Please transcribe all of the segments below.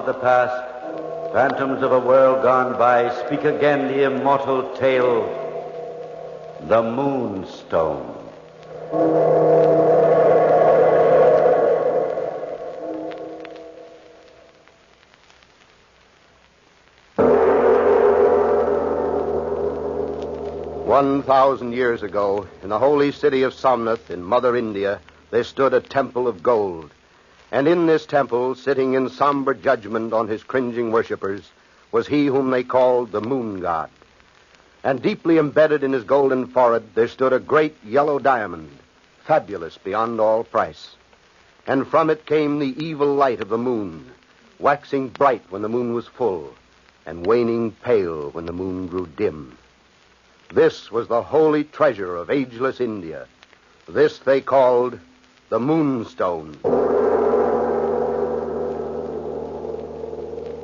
the past, phantoms of a world gone by, speak again the immortal tale, the Moonstone. "1,000 years ago, in the holy city of Somnath in Mother India, there stood a temple of gold. And in this temple, sitting in somber judgment on his cringing worshippers, was he whom they called the Moon God. And deeply embedded in his golden forehead, there stood a great yellow diamond, fabulous beyond all price. And from it came the evil light of the moon, waxing bright when the moon was full, and waning pale when the moon grew dim. This was the holy treasure of ageless India. This they called the Moonstone.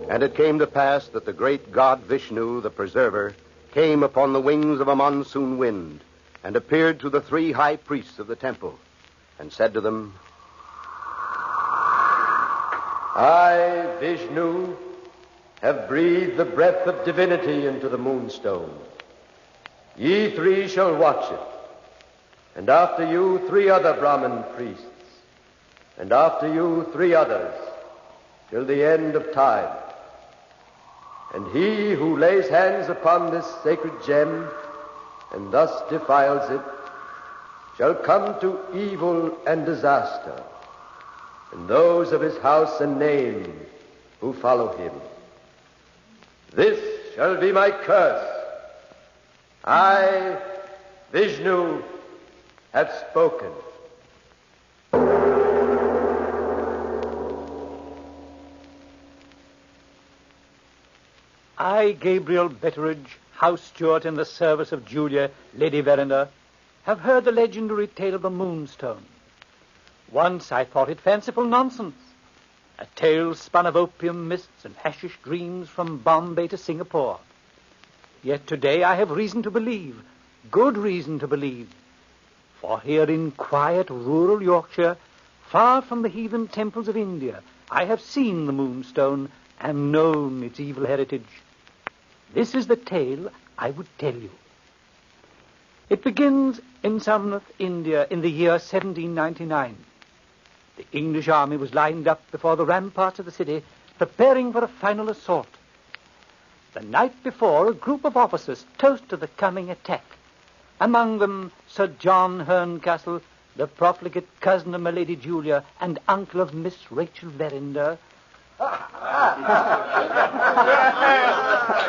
And it came to pass that the great god Vishnu, the preserver, came upon the wings of a monsoon wind and appeared to the 3 high priests of the temple and said to them, I, Vishnu, have breathed the breath of divinity into the Moonstone. Ye 3 shall watch it, and after you 3 other Brahmin priests, and after you 3 others, till the end of time. And he who lays hands upon this sacred gem and thus defiles it shall come to evil and disaster, and those of his house and name who follow him. This shall be my curse. I, Vishnu, have spoken. I, Gabriel Betteridge, house steward in the service of Julia, Lady Verinder, have heard the legendary tale of the Moonstone. Once I thought it fanciful nonsense, a tale spun of opium mists and hashish dreams from Bombay to Singapore. Yet today I have reason to believe, good reason to believe, for here in quiet rural Yorkshire, far from the heathen temples of India, I have seen the Moonstone and known its evil heritage. This is the tale I would tell you. It begins in Somnath, India, in the year 1799. The English army was lined up before the ramparts of the city, preparing for a final assault. The night before, a group of officers toasted the coming attack. Among them, Sir John Herncastle, the profligate cousin of my Lady Julia and uncle of Miss Rachel Verinder.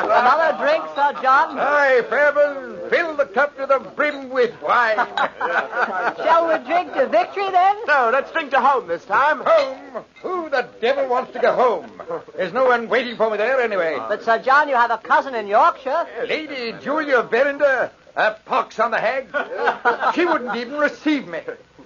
Another drink, Sir John? Aye, Fairbairn, fill the cup to the brim with wine. Shall we drink to victory, then? No, let's drink to home this time. Home? Who the devil wants to go home? There's no one waiting for me there anyway. But, Sir John, you have a cousin in Yorkshire. Lady Julia Verinder, a pox on the hag. She wouldn't even receive me.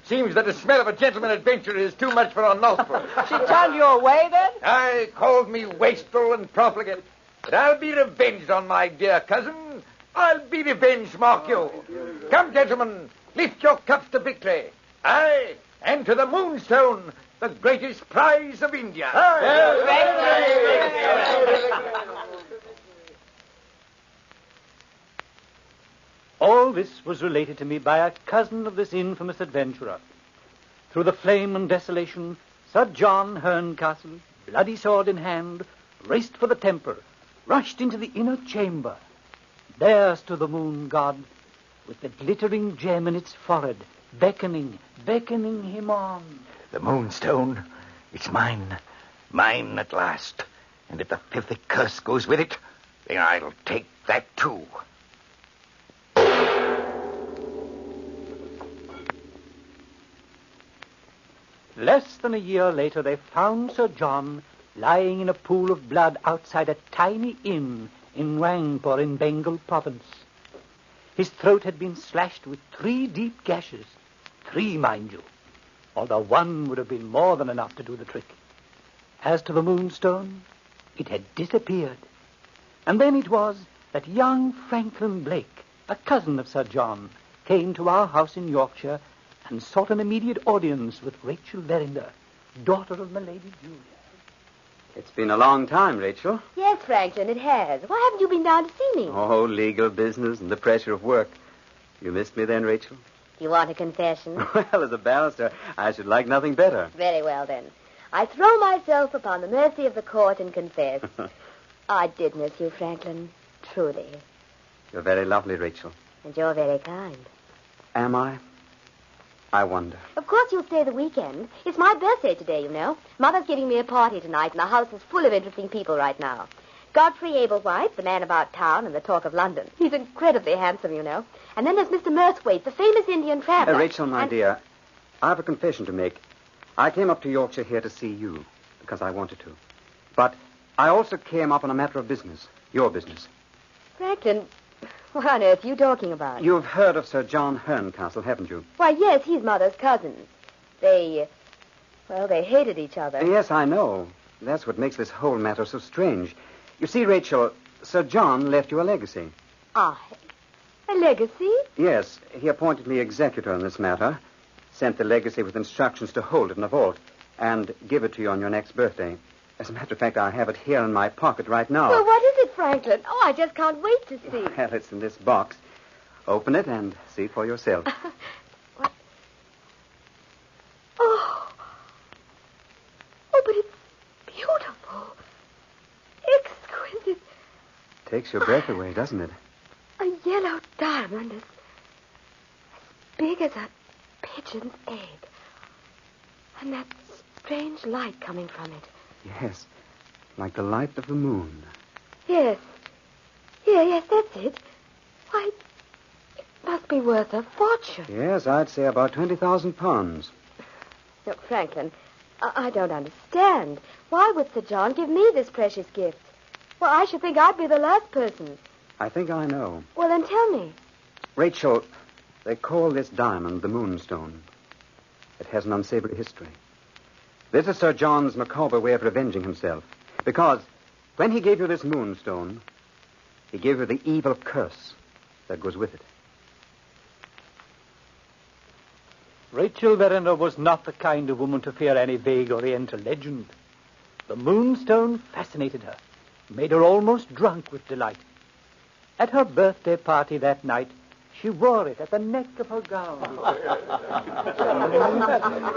Seems that the smell of a gentleman adventurer is too much for her nostrils. She turned you away, then? Aye, called me wastrel and profligate. But I'll be revenged on my dear cousin. I'll be revenged, mark you. Come, gentlemen, lift your cups to victory. Aye, and to the Moonstone, the greatest prize of India. All this was related to me by a cousin of this infamous adventurer. Through the flame and desolation, Sir John Herncastle, bloody sword in hand, raced for the temple, rushed into the inner chamber. There stood the moon god, with the glittering gem in its forehead, beckoning him on. The Moonstone, it's mine at last. And if the filthy curse goes with it, then I'll take that too. Less than a year later, they found Sir John lying in a pool of blood outside a tiny inn in Rangpur in Bengal province. His throat had been slashed with 3 deep gashes. 3, mind you, although 1 would have been more than enough to do the trick. As to the Moonstone, it had disappeared. And then it was that young Franklin Blake, a cousin of Sir John, came to our house in Yorkshire and sought an immediate audience with Rachel Verinder, daughter of my Lady Julia. It It's been a long time, Rachel. Yes, Franklin, it has. Why haven't you been down to see me? Oh, legal business and the pressure of work. You missed me then, Rachel? You want a confession? Well, as a barrister, I should like nothing better. Very well, then. I throw myself upon the mercy of the court and confess. I did miss you, Franklin. Truly. You're very lovely, Rachel. And you're very kind. Am I? I wonder. Of course you'll stay the weekend. It's my birthday today, you know. Mother's giving me a party tonight, and the house is full of interesting people right now. Godfrey Ablewhite, the man about town and the talk of London. He's incredibly handsome, you know. And then there's Mr. Murthwaite, the famous Indian traveler. Rachel, my dear, I have a confession to make. I came up to Yorkshire here to see you, because I wanted to. But I also came up on a matter of business. Your business. Franklin, what on earth are you talking about? You've heard of Sir John Herncastle, haven't you? Why, yes, he's Mother's cousin. They hated each other. Yes, I know. That's what makes this whole matter so strange. You see, Rachel, Sir John left you a legacy. A legacy? Yes, he appointed me executor in this matter, sent the legacy with instructions to hold it in a vault, and give it to you on your next birthday. As a matter of fact, I have it here in my pocket right now. Well, what is it, Franklin? Oh, I just can't wait to see. Well, it's in this box. Open it and see for yourself. What? Oh, but it's beautiful. Exquisite. Takes your breath away, doesn't it? A yellow diamond as big as a pigeon's egg. And that strange light coming from it. Yes, like the light of the moon. Yes. Yes, that's it. Why, it must be worth a fortune. Yes, I'd say about £20,000. Look, Franklin, I don't understand. Why would Sir John give me this precious gift? Well, I should think I'd be the last person. I think I know. Well, then tell me. Rachel, they call this diamond the Moonstone. It has an unsavory history. This is Sir John's macabre way of revenging himself. Because when he gave you this Moonstone, he gave you the evil curse that goes with it. Rachel Verinder was not the kind of woman to fear any vague Oriental legend. The Moonstone fascinated her, made her almost drunk with delight. At her birthday party that night, she wore it at the neck of her gown.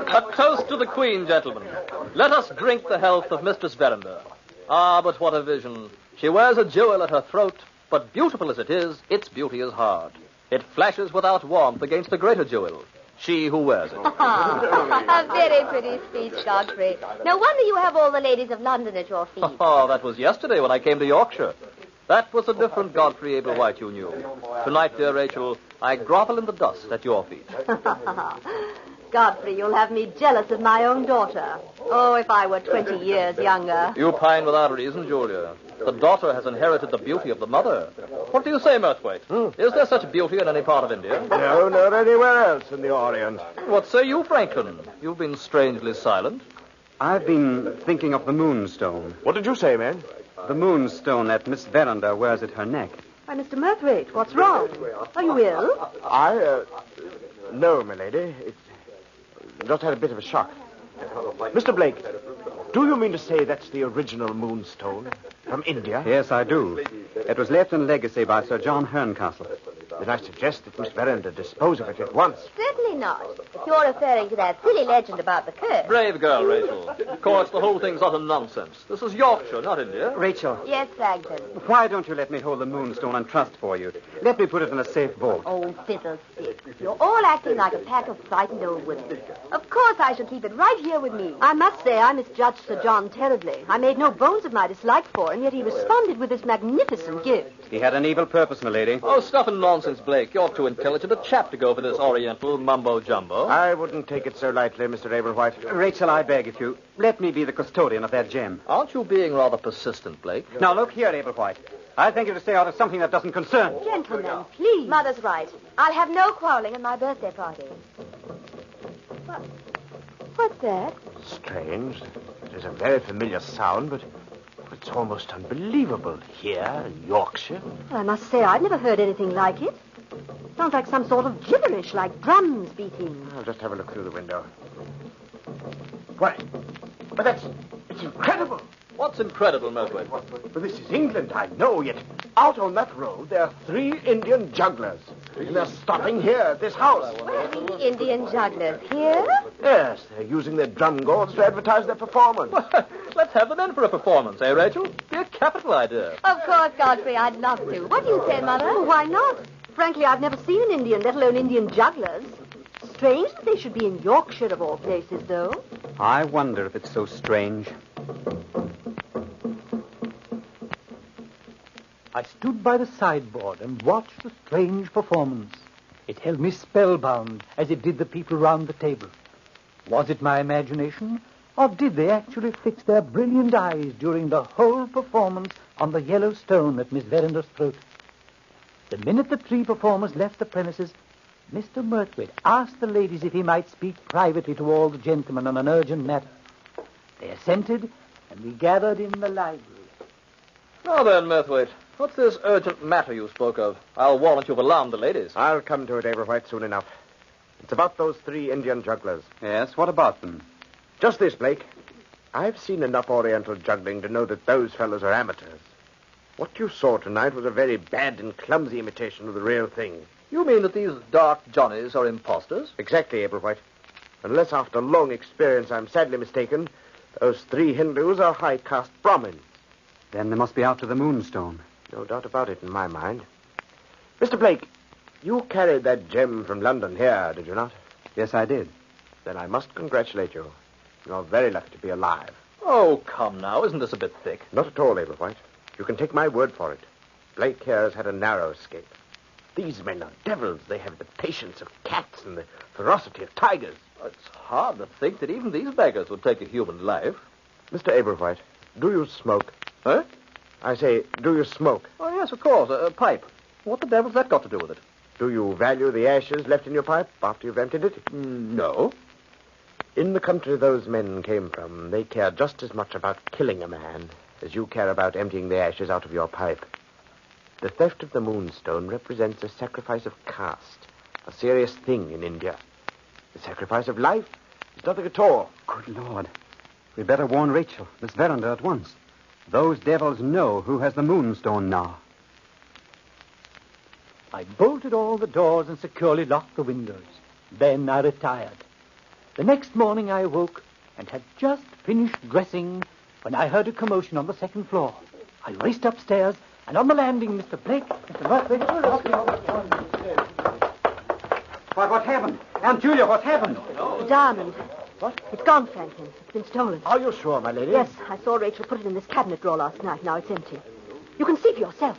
A toast to the Queen, gentlemen. Let us drink the health of Mistress Verinder. Ah, but what a vision. She wears a jewel at her throat, but beautiful as it is, its beauty is hard. It flashes without warmth against a greater jewel, she who wears it. A very pretty speech, Godfrey. No wonder you have all the ladies of London at your feet. Oh, that was yesterday when I came to Yorkshire. That was a different Godfrey Ablewhite you knew. Tonight, dear Rachel, I grovel in the dust at your feet. Godfrey, you'll have me jealous of my own daughter. Oh, if I were 20 years younger. You pine without reason, Julia. The daughter has inherited the beauty of the mother. What do you say, Murthwaite? Is there such beauty in any part of India? No, not anywhere else in the Orient. What say you, Franklin? You've been strangely silent. I've been thinking of the Moonstone. What did you say, man? The Moonstone that Miss Verinder wears at her neck. Why, Mr. Murthwaite, what's wrong? Are you ill? No, milady. It's just had a bit of a shock. Mr. Blake, do you mean to say that's the original Moonstone from India? Yes, I do. It was left in legacy by Sir John Herncastle. Then I suggest that Miss Verinder dispose of it at once. Certainly not. If you're referring to that silly legend about the curse. Brave girl, Rachel. Of course, the whole thing's utter nonsense. This is Yorkshire, not India. Rachel. Yes, Franklin. Why don't you let me hold the Moonstone in trust for you? Let me put it in a safe vault. Oh, fiddlestick. You're all acting like a pack of frightened old women. Of course I shall keep it right here with me. I must say I misjudged Sir John terribly. I made no bones of my dislike for him, yet he responded with this magnificent gift. He had an evil purpose, milady. Oh, stuff and nonsense, Blake. You're too intelligent a chap to go for this Oriental mumbo-jumbo. I wouldn't take it so lightly, Mr. Ablewhite. Rachel, I beg of you, let me be the custodian of that gem. Aren't you being rather persistent, Blake? Now, look here, Ablewhite. I think you to stay out of something that doesn't concern you. Gentlemen, please. Mother's right. I'll have no quarreling at my birthday party. What's that? Strange. It is a very familiar sound, but it's almost unbelievable here in Yorkshire. Well, I must say I've never heard anything like it. Sounds like some sort of gibberish, like drums beating. I'll just have a look through the window. Why, but it's incredible. What's incredible, Murtway? But this is England, I know, yet out on that road there are 3 Indian jugglers. And they're stopping here at this house. Indian jugglers here? Yes, they're using their drum gourds to advertise their performance. Let's have them in for a performance, eh, Rachel? Be a capital idea. Of course, Godfrey, I'd love to. What do you say, Mother? Oh, why not? Frankly, I've never seen an Indian, let alone Indian jugglers. Strange that they should be in Yorkshire, of all places, though. I wonder if it's so strange. I stood by the sideboard and watched the strange performance. It held me spellbound, as it did the people round the table. Was it my imagination, or did they actually fix their brilliant eyes during the whole performance on the yellow stone at Miss Verender's throat? The minute the 3 performers left the premises, Mr. Murtway asked the ladies if he might speak privately to all the gentlemen on an urgent matter. They assented, and we gathered in the library. Now then, Murthwaite, what's this urgent matter you spoke of? I'll warrant you've alarmed the ladies. I'll come to it, Aberwhite, soon enough. It's about those 3 Indian jugglers. Yes, what about them? Just this, Blake. I've seen enough Oriental juggling to know that those fellows are amateurs. What you saw tonight was a very bad and clumsy imitation of the real thing. You mean that these dark Johnnies are impostors? Exactly, Aberwhite. Unless after long experience I'm sadly mistaken, those 3 Hindus are high-caste Brahmins. Then they must be out to the Moonstone. No doubt about it in my mind. Mr. Blake, you carried that gem from London here, did you not? Yes, I did. Then I must congratulate you. You're very lucky to be alive. Oh, come now. Isn't this a bit thick? Not at all, Aberwhite. You can take my word for it. Blake here has had a narrow escape. These men are devils. They have the patience of cats and the ferocity of tigers. It's hard to think that even these beggars would take a human life. Mr. Aberwhite, do you smoke? Huh? I say, do you smoke? Oh, yes, of course. A pipe. What the devil's that got to do with it? Do you value the ashes left in your pipe after you've emptied it? No. In the country those men came from, they care just as much about killing a man as you care about emptying the ashes out of your pipe. The theft of the Moonstone represents a sacrifice of caste, a serious thing in India. The sacrifice of life is nothing at all. Good Lord. We'd better warn Rachel, Miss Verinder, at once. Those devils know who has the Moonstone now. I bolted all the doors and securely locked the windows. Then I retired. The next morning I awoke and had just finished dressing when I heard a commotion on the 2nd floor. I raced upstairs, and on the landing, Mr. Blake, Mr. Murtway... What happened? Aunt Julia, what happened? The diamond. What? It's gone, Franklin. It's been stolen. Are you sure, my lady? Yes, I saw Rachel put it in this cabinet drawer last night. Now it's empty. You can see for yourself.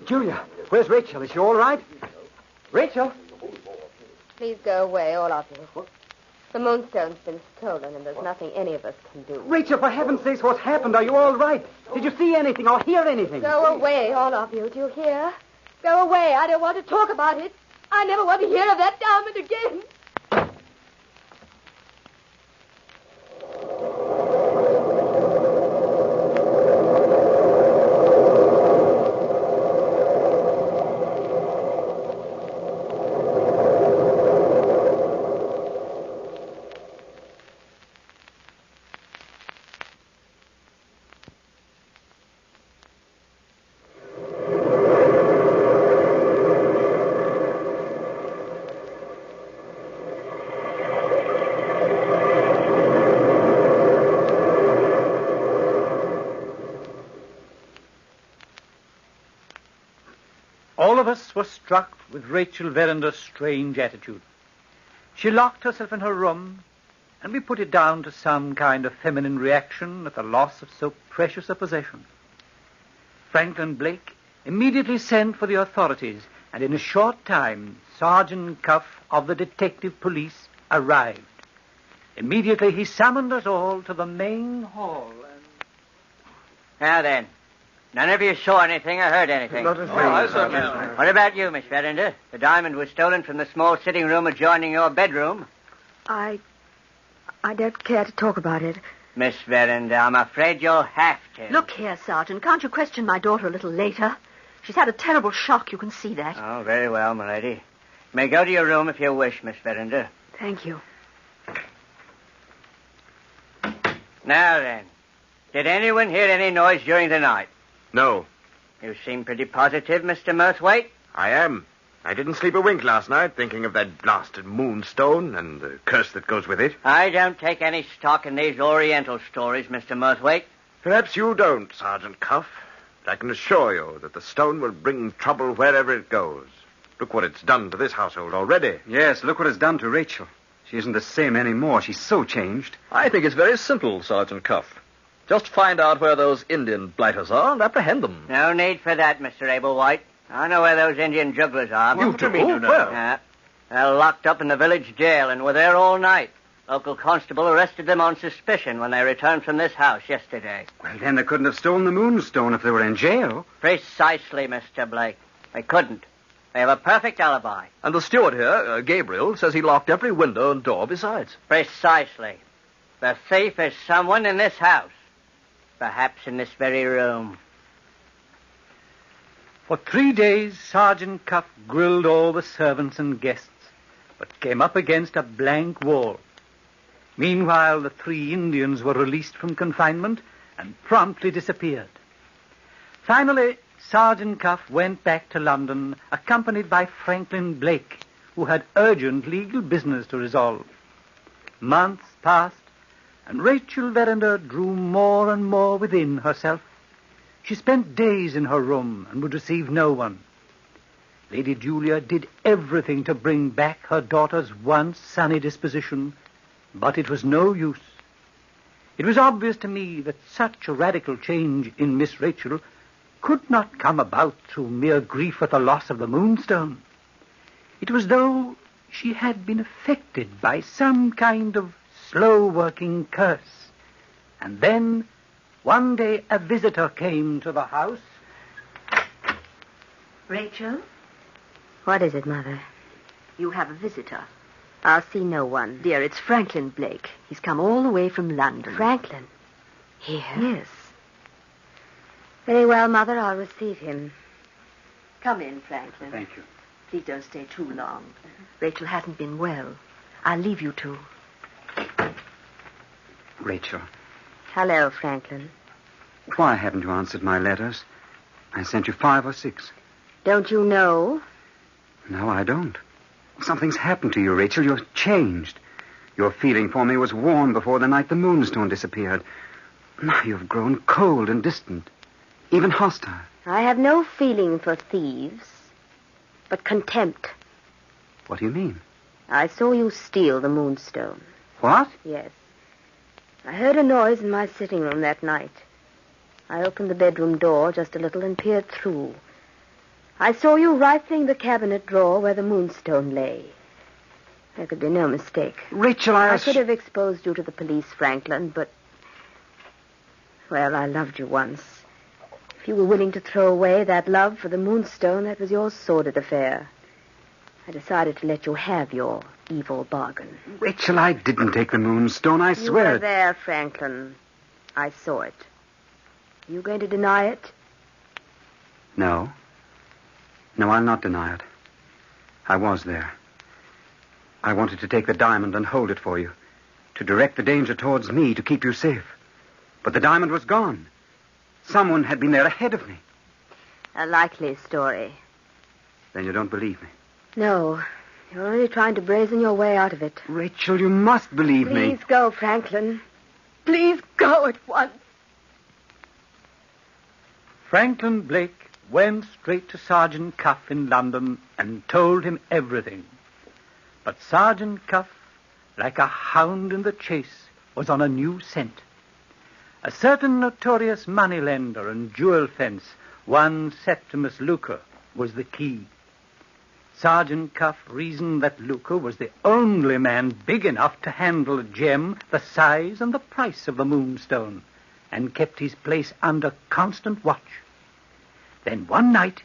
Julia, where's Rachel? Is she all right? Rachel? Please go away, all of you. The Moonstone's been stolen, and there's nothing any of us can do. Rachel, for heaven's sake, what's happened? Are you all right? Did you see anything or hear anything? Go away, all of you. Do you hear? Go away. I don't want to talk about it. I never want to hear of that diamond again. All of us were struck with Rachel Verender's strange attitude. She locked herself in her room, and we put it down to some kind of feminine reaction at the loss of so precious a possession. Franklin Blake immediately sent for the authorities, and in a short time, Sergeant Cuff of the detective police arrived. Immediately he summoned us all to the main hall. Now then, none of you saw anything or heard anything. Not a thing. I certainly haven't. What about you, Miss Verinder? The diamond was stolen from the small sitting room adjoining your bedroom. I don't care to talk about it. Miss Verinder, I'm afraid you'll have to. Look here, Sergeant. Can't you question my daughter a little later? She's had a terrible shock. You can see that. Oh, very well, my lady. You may go to your room if you wish, Miss Verinder. Thank you. Now then, Did anyone hear any noise during the night? No, You seem pretty positive, Mr. Murthwaite. I am. I didn't sleep a wink last night thinking of that blasted Moonstone and the curse that goes with it. I don't take any stock in these Oriental stories, Mr. Murthwaite. Perhaps you don't, Sergeant Cuff. But I can assure you that the stone will bring trouble wherever it goes. Look what it's done to this household already. Yes, look what it's done to Rachel. She isn't the same anymore. She's so changed. I think it's very simple, Sergeant Cuff. Just find out where those Indian blighters are and apprehend them. No need for that, Mr. Ablewhite. I know where those Indian jugglers are. You do? Where? They're locked up in the village jail and were there all night. Local constable arrested them on suspicion when they returned from this house yesterday. Well, then they couldn't have stolen the Moonstone if they were in jail. Precisely, Mr. Blake. They couldn't. They have a perfect alibi. And the steward here, Gabriel, says he locked every window and door besides. Precisely. The thief is someone in this house. Perhaps in this very room. For 3 days, Sergeant Cuff grilled all the servants and guests, but came up against a blank wall. Meanwhile, the 3 Indians were released from confinement and promptly disappeared. Finally, Sergeant Cuff went back to London, accompanied by Franklin Blake, who had urgent legal business to resolve. Months passed, and Rachel Verinder drew more and more within herself. She spent days in her room and would receive no one. Lady Julia did everything to bring back her daughter's once sunny disposition, but it was no use. It was obvious to me that such a radical change in Miss Rachel could not come about through mere grief at the loss of the Moonstone. It was as though she had been affected by some kind of slow-working curse. And then, one day, a visitor came to the house. Rachel, What is it, Mother? you have a visitor. I'll see no one. Dear, it's Franklin Blake. He's come all the way from London. Franklin? Here? Yes. Very well, Mother. I'll receive him. Come in, Franklin. Thank you. Please don't stay too long. Rachel hasn't been well. I'll leave you two. Rachel, Hello, Franklin. why haven't you answered my letters? I sent you 5 or 6. Don't you know? No, I don't. Something's happened to you, Rachel. You're changed. Your feeling for me was warm before the night the Moonstone disappeared. Now you've grown cold and distant, even hostile. I have no feeling for thieves, but contempt. What do you mean? I saw you steal the Moonstone. What? Yes. I heard a noise in my sitting room that night. I opened the bedroom door just a little and peered through. I saw you rifling the cabinet drawer where the Moonstone lay. There could be no mistake. Rachel, I could have exposed you to the police, Franklin, but... Well, I loved you once. If you were willing to throw away that love for the Moonstone, that was your sordid affair. I decided to let you have your evil bargain. Rachel, I didn't take the Moonstone, I You swear were it. there, Franklin. I saw it. You going to deny it? No. No, I'll not deny it. I was there. I wanted to take the diamond and hold it for you, to direct the danger towards me, to keep you safe. But the diamond was gone. Someone had been there ahead of me. A likely story. Then you don't believe me. No. You're only trying to brazen your way out of it. Rachel, you must believe me. Please go, Franklin. Please go at once. Franklin Blake went straight to Sergeant Cuff in London and told him everything. But Sergeant Cuff, like a hound in the chase, was on a new scent. A certain notorious moneylender and jewel fence, one Septimus Luker, was the key. Sergeant Cuff reasoned that Luker was the only man big enough to handle a gem the size and the price of the Moonstone, and kept his place under constant watch. Then one night,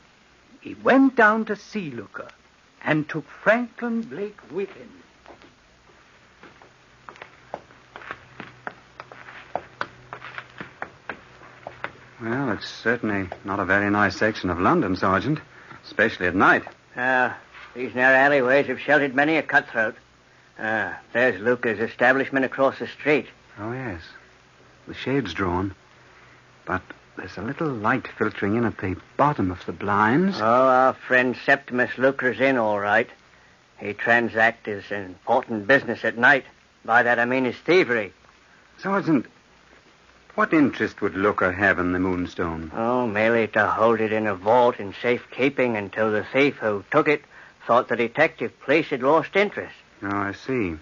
he went down to see Luker and took Franklin Blake with him. Well, it's certainly not a very nice section of London, Sergeant, especially at night. These narrow alleyways have sheltered many a cutthroat. There's Luker's establishment across the street. Oh, yes. The shade's drawn. But there's a little light filtering in at the bottom of the blinds. Oh, our friend Septimus Luker's in all right. He transacts his important business at night. By that I mean his thievery. Sergeant, what interest would Looker have in the Moonstone? Oh, merely to hold it in a vault in safekeeping until the thief who took it thought the detective police had lost interest. Oh, I see.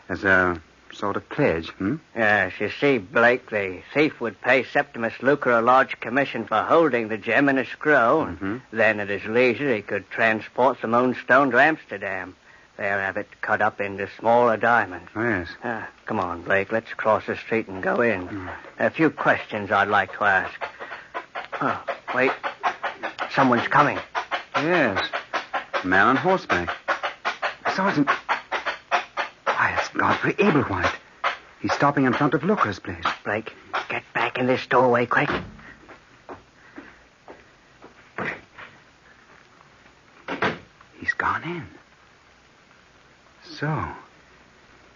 As a sort of pledge, Yes, you see, Blake, the thief would pay Septimus Luker a large commission for holding the gem in a screw, and then at his leisure he could transport the Moonstone to Amsterdam. There have it cut up into smaller diamonds. Oh, yes. Come on, Blake, let's cross the street and go in. A few questions I'd like to ask. Oh, wait. Someone's coming. Yes. A man on horseback. Sergeant. Why, it's Godfrey Ablewhite. He's stopping in front of Looker's place. Blake, get back in this doorway, quick. He's gone in. So,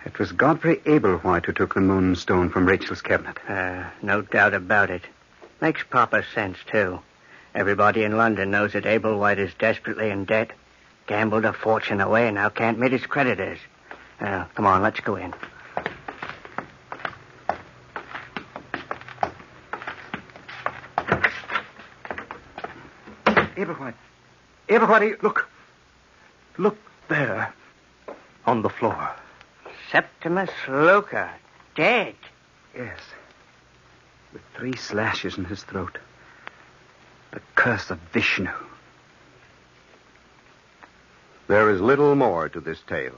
it was Godfrey Ablewhite who took the Moonstone from Rachel's cabinet. No doubt about it. Makes proper sense, too. Everybody in London knows that Ablewhite is desperately in debt. Gambled a fortune away and now can't meet his creditors. Come on, let's go in. Ablewhite. Ablewhite, look. Look there. On the floor. Septimus Luker. Dead. Yes. With 3 slashes in his throat. The curse of Vishnu. There is little more to this tale.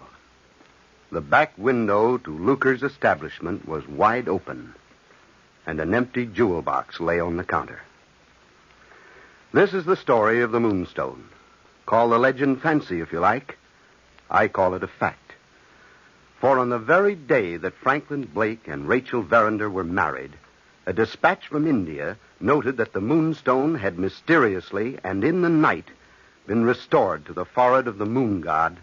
The back window to Luker's establishment was wide open, and an empty jewel box lay on the counter. This is the story of the Moonstone. Call the legend fancy if you like. I call it a fact. For on the very day that Franklin Blake and Rachel Verinder were married, a dispatch from India noted that the Moonstone had mysteriously and in the night been restored to the forehead of the moon god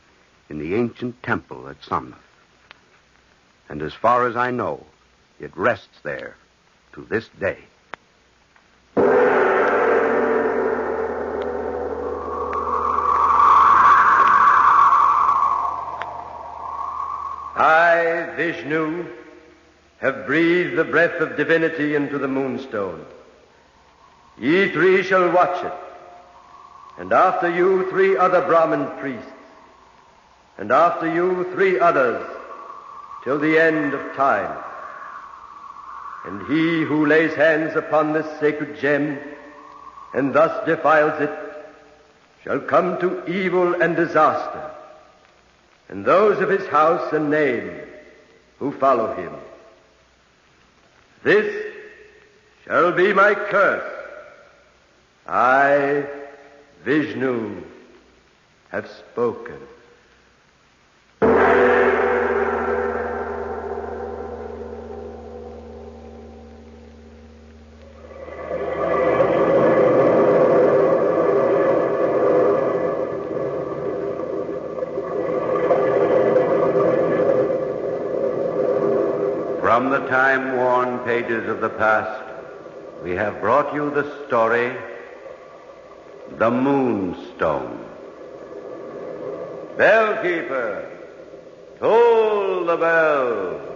in the ancient temple at Somnath. And as far as I know, it rests there to this day. I, Vishnu, have breathed the breath of divinity into the Moonstone. Ye 3 shall watch it, and after you 3 other Brahmin priests, and after you 3 others, till the end of time. And he who lays hands upon this sacred gem, and thus defiles it, shall come to evil and disaster, and those of his house and name who follow him. This shall be my curse. I, Vishnu, have spoken. From the time-worn pages of the past, we have brought you the story, The Moonstone. Bellkeeper, toll the bell.